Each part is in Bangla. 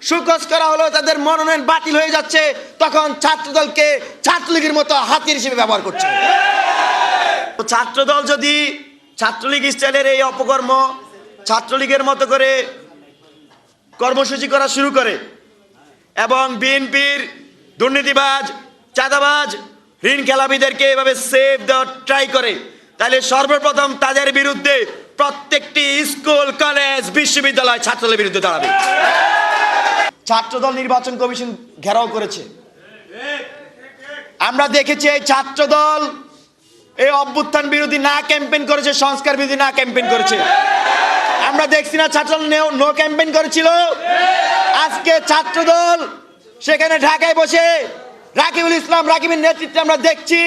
সুকস করা হলো, তাদের মনোনয়ন বাতিল হয়ে যাচ্ছে, তখন ছাত্রদলকে ছাত্রলীগের মতো হাতিয়ার হিসেবে ব্যবহার করছে। ছাত্রদল যদি ছাত্রলীগ স্টাইলের এই অপকর্ম ছাত্রলীগের মতো করে কর্মসূচি করা শুরু করে এবং বিএনপির দুর্নীতিবাজ, চাঁদাবাজ, ঋণ খেলাপিদেরকে এভাবে সেভ দেওয়ার ট্রাই করে, তাহলে সর্বপ্রথম তাদের বিরুদ্ধে প্রত্যেকটি স্কুল, কলেজ, বিশ্ববিদ্যালয় ছাত্রদলের বিরুদ্ধে দাঁড়াবে। ছাত্রদল নির্বাচন কমিশন ঘেরাও করেছে। আমরা দেখেছি এই ছাত্রদল এই অভ্যুত্থান বিরোধী না ক্যাম্পেইন করেছে, সংস্কার বিরোধী না ক্যাম্পেইন করেছে। আমরা দেখছি না ছাত্রদল নো ক্যাম্পেইন করেছিল। আজকে ছাত্রদল সেখানে ঢাকায় বসে রাকিবুল ইসলাম রাকিবের নেতৃত্বে আমরা দেখছি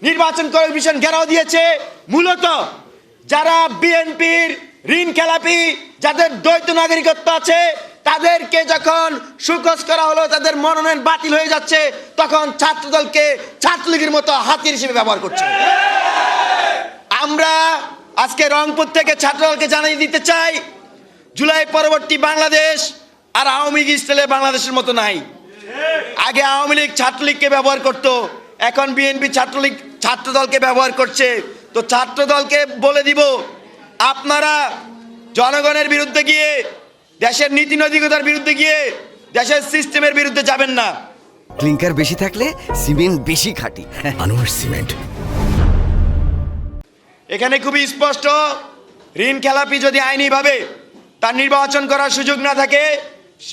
নির্বাচন কমিশন ঘেরাও দিয়েছে। মূলত যারা বিএনপির ঋণ খেলাপি, যাদের দ্বৈত নাগরিকত্ব আছে, তাদেরকে যখন সুকস করা হলো, তাদের মনোনয়ন বাতিল হয়ে যাচ্ছে, তখন ছাত্রদলকে ছাত্রলীগের মতো হাতিয়ার হিসেবে ব্যবহার করছে। আমরা আজকে রংপুর থেকে ছাত্রদলকে জানিয়ে দিতে চাই, জুলাই পরবর্তী বাংলাদেশ আর আওয়ামী লীগ স্টাইলে বাংলাদেশের মতো নাই। আগে আওয়ামী লীগ ছাত্রলীগকে ব্যবহার করত, এখন বিএনপি ছাত্রলীগ ছাত্রদলকে ব্যবহার করছে। তো ছাত্রদলকে বলে দিব, আপনারা জনগণের বিরুদ্ধে গিয়ে, দেশের নীতি নৈতিকতার বিরুদ্ধে গিয়ে, দেশের সিস্টেমের বিরুদ্ধে যাবেন না। ক্লিংকার বেশি থাকলে সিমেন্ট বেশি খাঁটি। আনোয়ার সিমেন্ট। এখানে খুবই স্পষ্ট, ঋণ খেলাপি যদি আইনিভাবে তার নির্বাচন করার সুযোগ না থাকে,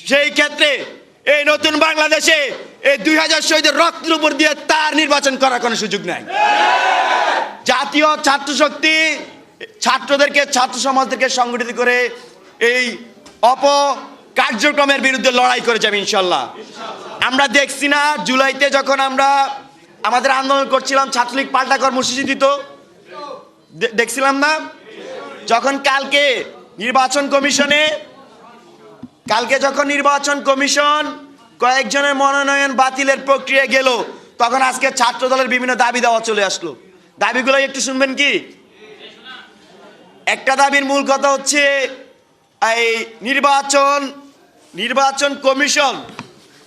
সেই ক্ষেত্রে এই নতুন বাংলাদেশে এই 2000 শহীদের রক্তের উপর দিয়ে তার নির্বাচন করার কোনো সুযোগ নাই। জাতীয় ছাত্র শক্তি ছাত্রদেরকে, ছাত্র সমাজদেরকে সংগঠিত করে এই অপকার্যক্রমের বিরুদ্ধে লড়াই করে যাবে ইনশাল্লাহ। আমরা দেখছি না জুলাইতে যখন আমরা আমাদের আন্দোলন করছিলাম, ছাত্রলীগ পাল্টা কর্মসূচি দিত, দেখছিলাম না? যখন কালকে যখন নির্বাচন কমিশন কয়েকজনের মনোনয়ন বাতিলের প্রক্রিয়া গেল, তখন আজকে ছাত্র দলের বিভিন্ন দাবি দেওয়া চলে আসলো। দাবিগুলো একটু শুনবেন কি? একটা দাবির মূল কথা হচ্ছে এই নির্বাচন কমিশন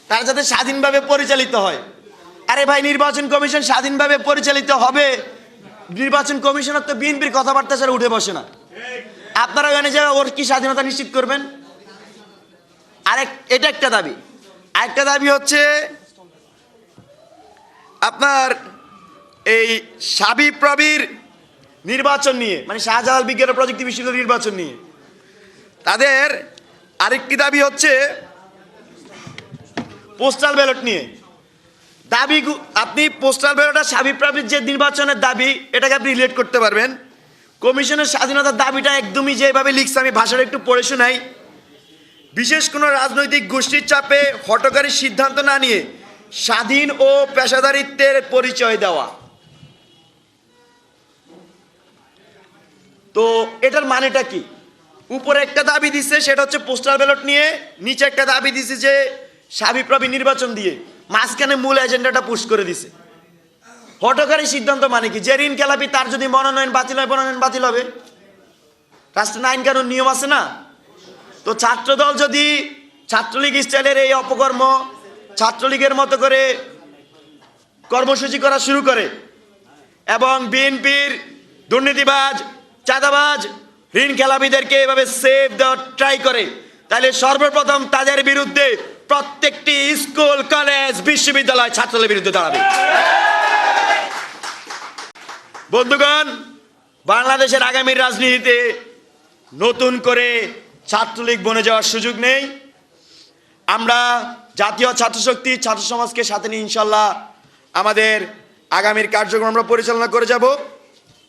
তারা যাতে স্বাধীনভাবে পরিচালিত হয়। আরে ভাই, নির্বাচন কমিশন স্বাধীনভাবে পরিচালিত হবে, নির্বাচন কমিশনার তো বিএনপির কথাবার্তা ছাড়া উঠে বসে না। আপনারা জানেন যে ওর কি স্বাধীনতা নিশ্চিত করবেন? এটা একটা দাবি। আরেকটা দাবি হচ্ছে আপনার এই শাবিপ্রবির নির্বাচন নিয়ে, মানে শাহজালাল বিজ্ঞান ও প্রযুক্তি বিশ্ববিদ্যালয় নির্বাচন নিয়ে তাদের আরেকটি দাবি হচ্ছে পোস্টাল ব্যালট নিয়ে দাবি। আপনি পোস্টাল ব্যালট আর শাবিপ্রবির যে নির্বাচনের দাবি, এটাকে আপনি রিলেট করতে পারবেন। কমিশনের স্বাধীনতার দাবিটা একদমই যেভাবে লিখছে, আমি ভাষাটা একটু পড়ে শোনাই। বিশেষ কোনো রাজনৈতিক গোষ্ঠীর চাপে হঠকারী সিদ্ধান্ত না নিয়ে স্বাধীন ও পেশাদারিত্বের পরিচয় দেওয়া। তো এটার মানেটা কি? উপরে একটা দাবি দিচ্ছে, সেটা হচ্ছে পোস্টাল ব্যালট নিয়ে, নিচে একটা দাবি দিচ্ছে যে শাবিপ্রবি নির্বাচন দিয়ে, মাঝখানে মূল এজেন্ডাটা পুশ করে দিছে। হঠকারী সিদ্ধান্ত মানে কি? যে ঋণ খেলাপি তার যদি মনোনয়ন বাতিল হয়, মনোনয়ন বাতিল হবে। রাষ্ট্রের আইন কানুন নিয়ম আছে না? তো ছাত্রদল যদি ছাত্রলীগ স্টাইলের এই অপকর্ম ছাত্রলীগের মতো করে কর্মসূচি করা শুরু করে এবং বিএনপির দুর্নীতিবাজ, চাঁদাবাজ, ঋণ খেলাপিদেরকে এভাবে সেভ দেওয়ার ট্রাই করে, তাহলে সর্বপ্রথম তাদের বিরুদ্ধে প্রত্যেকটি স্কুল, কলেজ, বিশ্ববিদ্যালয় ছাত্রদলের বিরুদ্ধে দাঁড়াবে। বন্ধুগণ, বাংলাদেশের আগামীর রাজনীতিতে নতুন করে ছাত্রলীগ বনে যাওয়ার সুযোগ নেই। আমরা জাতীয় ছাত্রশক্তি, ছাত্র সমাজকে সাথে নিয়ে ইনশাল্লাহ আমাদের আগামীর কার্যক্রম আমরা পরিচালনা করে যাব।